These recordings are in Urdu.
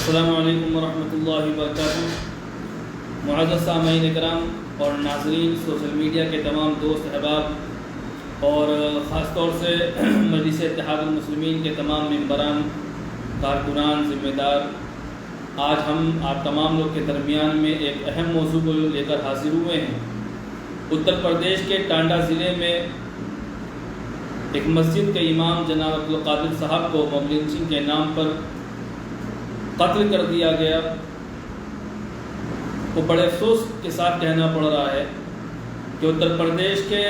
السلام علیکم ورحمۃ اللہ وبرکاتہ۔ معزز سامعین اکرام اور ناظرین، سوشل میڈیا کے تمام دوست احباب اور خاص طور سے مجلس اتحاد المسلمین کے تمام ممبران، کارکنان، ذمہ دار، آج ہم آپ تمام لوگ کے درمیان میں ایک اہم موضوع کو لے کر حاضر ہوئے ہیں۔ اتر پردیش کے ٹانڈا ضلع میں ایک مسجد کے امام جناب عبدالقادر صاحب کو موب لنچنگ کے نام پر قتل کر دیا گیا۔ وہ بڑے افسوس کے ساتھ کہنا پڑ رہا ہے کہ اتر پردیش کے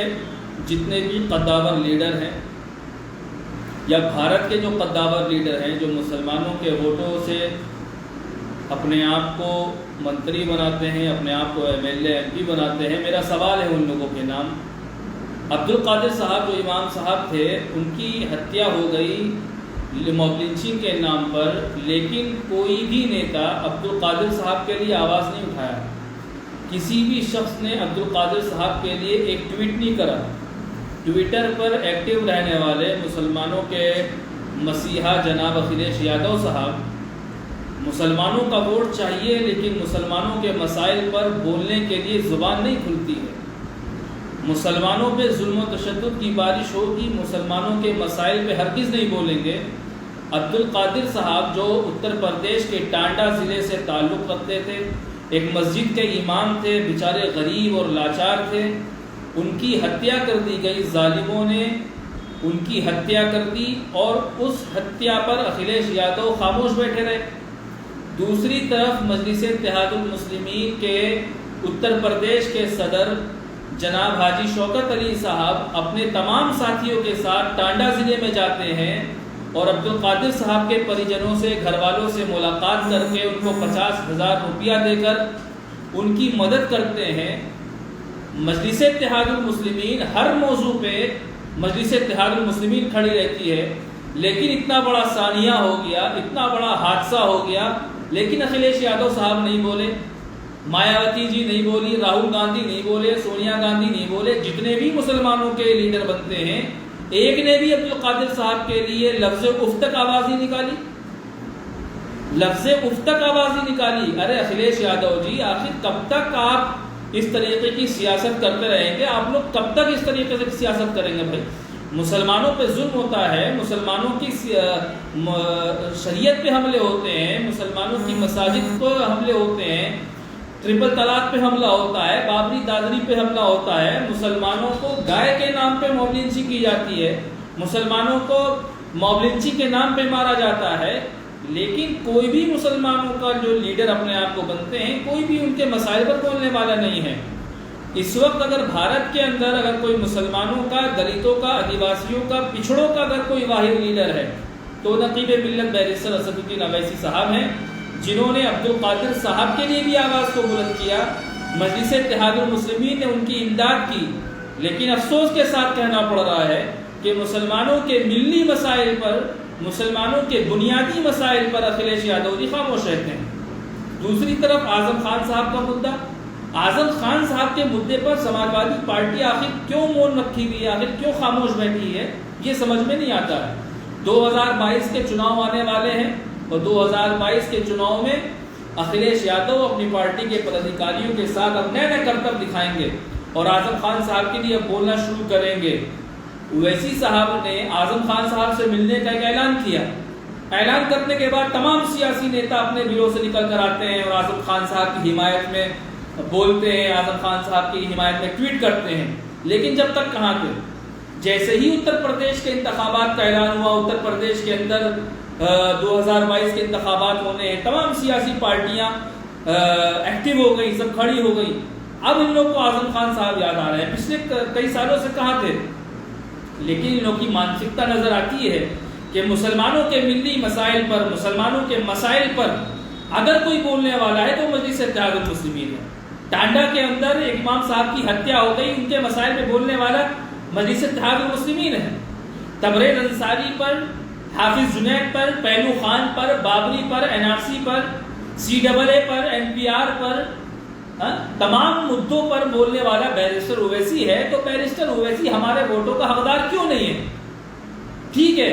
جتنے بھی قداور لیڈر ہیں یا بھارت کے جو قداور لیڈر ہیں، جو مسلمانوں کے ووٹوں سے اپنے آپ کو منتری بناتے ہیں، اپنے آپ کو M L A M P بناتے ہیں، میرا سوال ہے ان لوگوں کے نام۔ عبدالقادر صاحب جو امام صاحب تھے، ان کی ہتیا ہو گئی موب لنچنگ کے نام پر، لیکن کوئی بھی نیتا عبدالقادر صاحب کے لیے آواز نہیں اٹھایا۔ کسی بھی شخص نے عبدالقادر صاحب کے لیے ایک ٹویٹ نہیں کرا۔ ٹویٹر پر ایکٹیو رہنے والے مسلمانوں کے مسیحا جناب اکھلیش یادو صاحب، مسلمانوں کا ووٹ چاہیے لیکن مسلمانوں کے مسائل پر بولنے کے لیے زبان نہیں کھلتی ہے۔ مسلمانوں پہ ظلم و تشدد کی بارش ہوگی، مسلمانوں کے مسائل پہ ہرگز نہیں بولیں گے۔ عبدالقادر صاحب جو اتر پردیش کے ٹانڈا ضلع سے تعلق رکھتے تھے، ایک مسجد کے امام تھے، بیچارے غریب اور لاچار تھے، ان کی ہتیا کر دی گئی۔ ظالموں نے ان کی ہتیا کر دی اور اس ہتیا پر اکھلیش یادو خاموش بیٹھے رہے۔ دوسری طرف مجلس اتحاد المسلمین کے اتر پردیش کے صدر جناب حاجی شوکت علی صاحب اپنے تمام ساتھیوں کے ساتھ ٹانڈا ضلع میں جاتے ہیں اور عبدالقادر صاحب کے پریجنوں سے، گھر والوں سے ملاقات کر کے ان کو 50,000 روپیہ دے کر ان کی مدد کرتے ہیں۔ مجلس اتحاد المسلمین ہر موضوع پہ مجلس اتحاد المسلمین کھڑی رہتی ہے، لیکن اتنا بڑا ثانیہ ہو گیا، اتنا بڑا حادثہ ہو گیا، لیکن اکھلیش یادو صاحب نہیں بولے، مایاوتی جی نہیں بولی، راہل گاندھی نہیں بولے، سونیا گاندھی نہیں بولے۔ جتنے بھی مسلمانوں کے لیڈر بنتے ہیں، ایک نے بھی عبدالقادر صاحب کے لیے لفظ اف تک آواز ہی نکالی، لفظ اف تک آواز ہی نکالی۔ ارے اکھلیش یادو جی، آخر کب تک آپ اس طریقے کی سیاست کرتے رہیں گے؟ آپ لوگ کب تک اس طریقے سے سیاست کریں گے؟ بھائی مسلمانوں پہ ظلم ہوتا ہے، مسلمانوں کی شریعت پہ حملے ہوتے ہیں، مسلمانوں کی مساجد پہ حملے ہوتے ہیں، ٹرپل طلاق پہ حملہ ہوتا ہے، بابری دادری پہ حملہ ہوتا ہے، مسلمانوں کو گائے کے نام پہ موب لنچنگ کی جاتی ہے، مسلمانوں کو موب لنچنگ کے نام پہ مارا جاتا ہے، لیکن کوئی بھی مسلمانوں کا جو لیڈر اپنے آپ کو بنتے ہیں، کوئی بھی ان کے مسائل پر بولنے والا نہیں ہے۔ اس وقت اگر بھارت کے اندر اگر کوئی مسلمانوں کا، دلتوں کا، آدیواسیوں کا، پچھڑوں کا اگر کوئی واحد لیڈر ہے تو نقیب ملت بیرسٹر اسد الدین اویسی صاحب ہیں، جنہوں نے عبدالقادر صاحب کے لیے بھی آواز کو بلند کیا۔ مجلس اتحاد المسلمین نے ان کی امداد کی، لیکن افسوس کے ساتھ کہنا پڑ رہا ہے کہ مسلمانوں کے ملی مسائل پر، مسلمانوں کے بنیادی مسائل پر اکھلیش یادو جی خاموش رہتے ہیں۔ دوسری طرف اعظم خان صاحب کا مدعا، اعظم خان صاحب کے مدعے پر سماجوادی پارٹی آخر کیوں مون رکھی ہوئی ہے، آخر کیوں خاموش بیٹھی ہے، یہ سمجھ میں نہیں آتا ہے۔ 2022 کے چناؤ آنے والے ہیں اور 2022 کے چناؤ میں اکھلیش یادو اپنی پارٹی کے پدادھیکاریوں کے ساتھ اب نئے نئے کرتب دکھائیں گے اور اعظم خان صاحب کے لیے اب بولنا شروع کریں گے۔ اویسی صاحب نے اعظم خان صاحب سے ملنے کا ایک اعلان کیا۔ اعلان کرنے کے بعد تمام سیاسی نیتا اپنے گھروں سے نکل کر آتے ہیں اور اعظم خان صاحب کی حمایت میں بولتے ہیں، اعظم خان صاحب کی حمایت میں ٹویٹ کرتے ہیں، لیکن جب تک کہاں تھے؟ جیسے ہی اتر پردیش کے انتخابات کا اعلان ہوا، اتر پردیش کے اندر 2022 کے انتخابات ہونے ہیں، تمام سیاسی پارٹیاں ایکٹیو ہو گئی، سب کھڑی ہو گئی۔ اب ان لوگ کو اعظم خان صاحب یاد آ رہے ہیں، پچھلے کئی سالوں سے کہاں تھے؟ لیکن ان لوگ کی مانسکتا نظر آتی ہے کہ مسلمانوں کے ملی مسائل پر، مسلمانوں کے مسائل پر اگر کوئی بولنے والا ہے تو مجلس اتحاد المسلمین ہے۔ ٹانڈا کے اندر ایک امام صاحب کی ہتیا ہو گئی، ان کے مسائل پہ بولنے والا مجلس اتحاد المسلمین ہے۔ تبریز انصاری پر، حافظ جنید پر، پہلو خان پر، بابری پر، این آر سی پر، CAA پر، NPR پر، تمام مدعوں پر بولنے والا بیرسٹر اویسی ہے، تو بیرسٹر اویسی ہمارے ووٹوں کا حقدار کیوں نہیں ہے؟ ٹھیک ہے،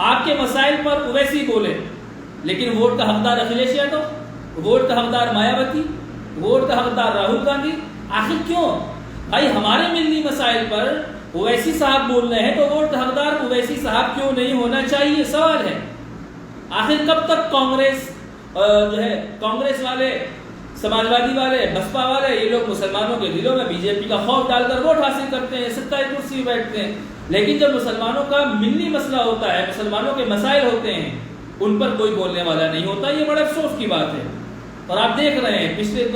آپ کے مسائل پر اویسی بولے، لیکن ووٹ کا حقدار اکھلیش یادو، ووٹ کا حقدار مایاوتی، ووٹ کا حقدار راہل گاندھی. آخر کیوں بھائی؟ ہمارے ملی مسائل پر اویسی صاحب بول رہے ہیں تو ووٹ کا حقدار اویسی صاحب کیوں نہیں ہونا چاہیے؟ سوال ہے. آخر کب تک کانگریس جو ہے، کانگریس والے، سماجوادی والے، بسپا والے، یہ لوگ مسلمانوں کے دلوں میں بی جے پی کا خوف ڈال کر ووٹ حاصل کرتے ہیں، 27 کرسی بیٹھتے ہیں، لیکن جب مسلمانوں کا ملی مسئلہ ہوتا ہے، مسلمانوں کے مسائل ہوتے ہیں، ان پر کوئی بولنے والا نہیں ہوتا. یہ بڑے افسوس کی بات ہے. اور آپ دیکھ رہے ہیں پچھلے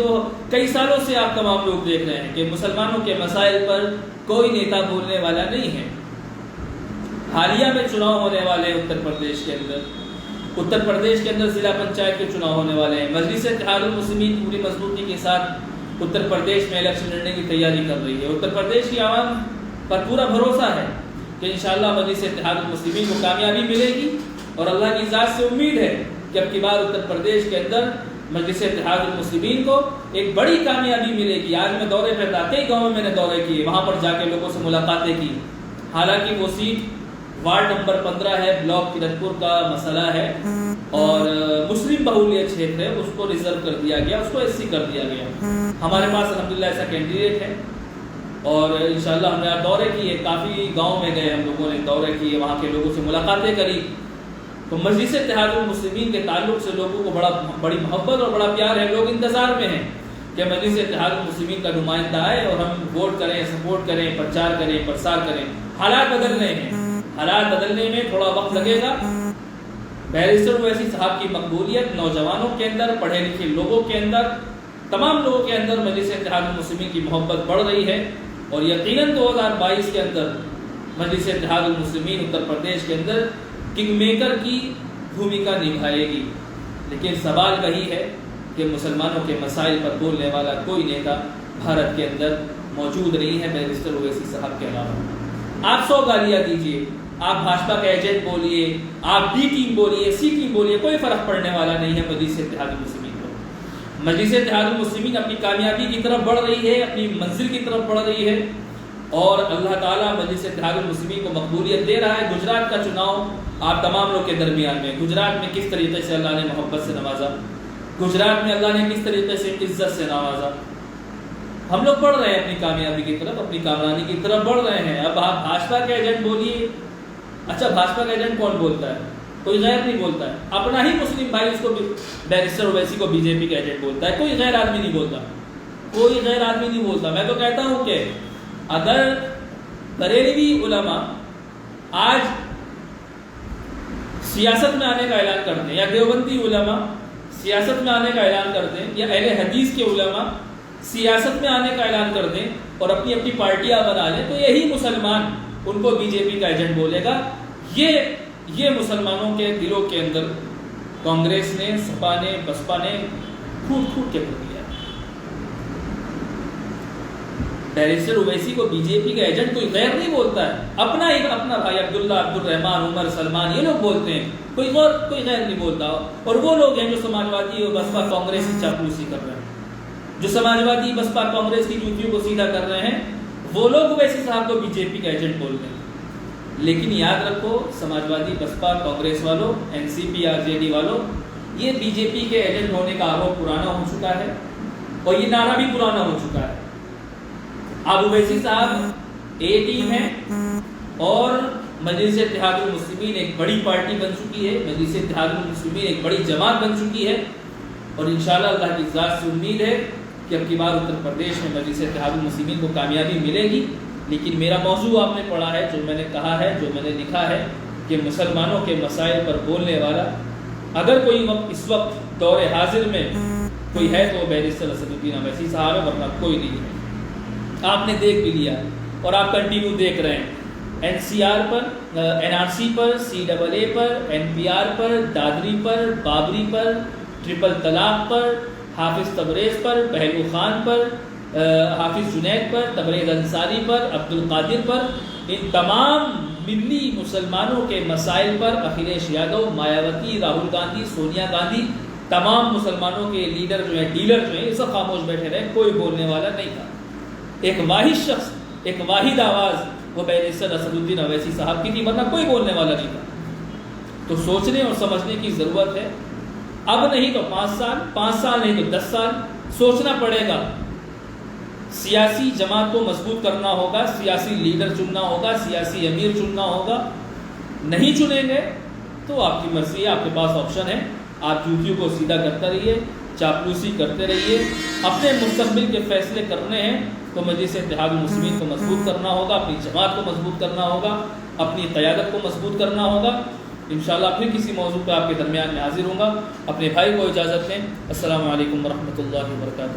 کئی سالوں سے آپ تمام لوگ دیکھ رہے ہیں کہ مسلمانوں کے مسائل پر کوئی نیتا بولنے والا نہیں ہے. حالیہ میں چناؤ ہونے والے ہیں اتر پردیش کے اندر ضلع پنچایت کے چناؤ ہونے والے ہیں. مجلس اتحاد المسلمین پوری مضبوطی کے ساتھ اتر پردیش میں الیکشن لڑنے کی تیاری کر رہی ہے. اتر پردیش کی عوام پر پورا بھروسہ ہے کہ انشاءاللہ مجلس اتحاد المسلمین کو کامیابی ملے گی، اور اللہ کی ذات سے امید ہے کہ اب کی بار اتر پردیش کے اندر مجلس اتحاد المسلمین کو ایک بڑی کامیابی ملے گی. آج میں دورے پہ تھا، کئی گاؤں میں نے دورے کیے، وہاں پر جا کے لوگوں سے ملاقاتیں کی. حالانکہ وہ سیٹ وارڈ نمبر 15 ہے، بلاک کرت پور کا مسئلہ ہے، اور مسلم بہولیت چھیتر ہے، اس کو ریزرو کر دیا گیا، اس کو ایس سی کر دیا گیا. ہمارے پاس الحمدللہ ایسا کینڈیڈیٹ ہے، اور انشاءاللہ ہم نے دورے کیے، کافی گاؤں میں گئے، ہم لوگوں نے دورے کیے، وہاں کے لوگوں سے ملاقاتیں کری. تو مجلس اتحاد المسلمین کے تعلق سے لوگوں کو بڑی محبت اور بڑا پیار ہے. لوگ انتظار میں ہیں کہ مجلس اتحاد المسلمین کا نمائندہ آئے اور ہم ووٹ کریں، سپورٹ کریں، پرچار کریں، پرسار کریں. حالات بدل رہے ہیں، حالات بدلنے میں تھوڑا وقت لگے گا. بیرسٹر اویسی صاحب کی مقبولیت نوجوانوں کے اندر، پڑھے لکھے لوگوں کے اندر، تمام لوگوں کے اندر مجلس اتحاد المسلمین کی محبت بڑھ رہی ہے، اور یقیناً 2022 کے اندر مجلس اتحاد المسلمین اتر پردیش کے اندر کنگ میکر کی بھومکا نبھائے گی. لیکن سوال وہی ہے کہ مسلمانوں کے مسائل پر بولنے والا کوئی نیتا بھارت کے اندر موجود نہیں ہے بیرسٹر اویسی صاحب کے علاوہ. آپ 100 گالیاں دیجیے، آپ بھاجپا کا ایجنٹ بولیے، آپ بی ٹیم بولیے، سی ٹیم بولیے، کوئی فرق پڑنے والا نہیں ہے مجلس اتحاد المسلمین کو. مجلس اتحاد المسلمین اپنی کامیابی کی طرف بڑھ رہی ہے، اپنی منزل کی طرف بڑھ رہی ہے، اور اللہ تعالیٰ مجلس اتحاد المسلمین کو مقبولیت دے رہا ہے. گجرات کا چناؤ آپ تمام لوگ کے درمیان میں، گجرات میں کس طریقے سے اللہ نے محبت سے نوازا، گجرات میں اللہ نے کس طریقے سے عزت سے نوازا. ہم لوگ بڑھ رہے ہیں اپنی کامیابی کی طرف، اپنی کامرانی کی طرف بڑھ رہے ہیں. اب آپ بھاجپا کے ایجنٹ بولیے. اچھا، بھاجپا کا ایجنٹ کون بولتا ہے؟ کوئی غیر نہیں بولتا ہے. اپنا ہی مسلم بھائی اس کو بیرسٹر اویسی کو بی جے پی کا ایجنٹ بولتا ہے. کوئی غیر آدمی نہیں بولتا، کوئی غیر آدمی نہیں بولتا. میں تو کہتا ہوں کہ اگر بریلوی علماء آج سیاست میں آنے کا اعلان کر دیں، یا دیوبندی علماء سیاست میں آنے کا اعلان کر دیں، یا اہل حدیث کے علماء سیاست میں آنے کا اعلان کر دیں اور اپنی اپنی پارٹیاں بنا لیں، تو یہی مسلمان ان کو بی جے پی کا ایجنٹ بولے گا. یہ مسلمانوں کے دلوں کے اندر کانگریس نے، سپا نے، بسپا نے کھوٹ کھوٹ کے بھر دیا. بیرسٹر اویسی کو بی جے پی کا ایجنٹ کوئی غیر نہیں بولتا ہے، اپنا بھائی عبداللہ، عبد الرحمان، عمر، سلمان، یہ لوگ بولتے ہیں، کوئی غیر نہیں بولتا. اور وہ لوگ ہیں جو سماجوادی اور بسپا کانگریس کی چاپلوسی کر رہے ہیں، جو سماجوادی بسپا کانگریس کی جوتیوں کو سیدھا کر رہے ہیں، وہ لوگ اویسی صاحب کو بی جے پی کا ایجنٹ بولتے ہیں. لیکن یاد رکھو، سماجوادی بسپا کانگریس والوں، این سی پی، آر جے ڈی والوں، یہ بی جے پی کے ایجنٹ ہونے کا آروپ پرانا ہو چکا ہے، اور یہ نعرہ بھی پرانا ہو چکا ہے. اب اویسی صاحب اے ٹیم ہے، اور مجلس اتحاد المسلمین ایک بڑی پارٹی بن چکی ہے، مجلس اتحاد المسلمین ایک بڑی جماعت بن چکی ہے، اور انشاءاللہ اللہ کی ذات سے امید ہے کہ اب کی بار اتر پردیش میں مجلس اتحاد المسلمین کو کامیابی ملے گی. لیکن میرا موضوع آپ نے پڑھا ہے، جو میں نے کہا ہے، جو میں نے لکھا ہے کہ مسلمانوں کے مسائل پر بولنے والا اگر کوئی اس وقت دور حاضر میں کوئی ہے تو بیرسٹر اسد الدین اویسی صاحب ہے، ورنہ کوئی نہیں ہے. آپ نے دیکھ بھی لیا، اور آپ کنٹینیو دیکھ رہے ہیں. این سی آر پر، این آر سی پر، سی ڈبل اے پر، این پی آر پر، دادری پر، بابری پر، ٹرپل طلاق پر، حافظ تبریز پر، پہلو خان پر، حافظ جنید پر، تبریز انصاری پر، عبد القادر پر، ان تمام ملی مسلمانوں کے مسائل پر اکھلیش یادو، مایاوتی، راہل گاندھی، سونیا گاندھی، تمام مسلمانوں کے لیڈر جو ہیں، ڈیلر جو ہیں، یہ سب خاموش بیٹھے رہے، کوئی بولنے والا نہیں تھا. ایک واحد شخص، ایک واحد آواز وہ بیرسٹر اسد الدین اویسی صاحب کی تھی، ورنہ کوئی بولنے والا نہیں تھا. تو سوچنے اور سمجھنے کی ضرورت ہے اب نہیں تو 5 سال نہیں تو 10 سال سوچنا پڑے گا. سیاسی جماعت کو مضبوط کرنا ہوگا, سیاسی لیڈر چننا ہوگا, سیاسی امیر چننا ہوگا. نہیں چنیں گے تو آپ کی مرضی ہے, آپ کے پاس آپشن ہے. آپ جوتیوں کو سیدھا کرتے رہیے, چاپلوسی کرتے رہیے. اپنے مستقبل کے فیصلے کرنے ہیں تو مجلس اتحاد المسلمین کو مضبوط کرنا ہوگا, اپنی جماعت کو مضبوط کرنا ہوگا, اپنی قیادت کو مضبوط کرنا ہوگا. انشاءاللہ پھر کسی موضوع پہ آپ کے درمیان میں حاضر ہوں گا. اپنے بھائی کو اجازت دیں. السلام علیکم ورحمۃ اللہ وبرکاتہ.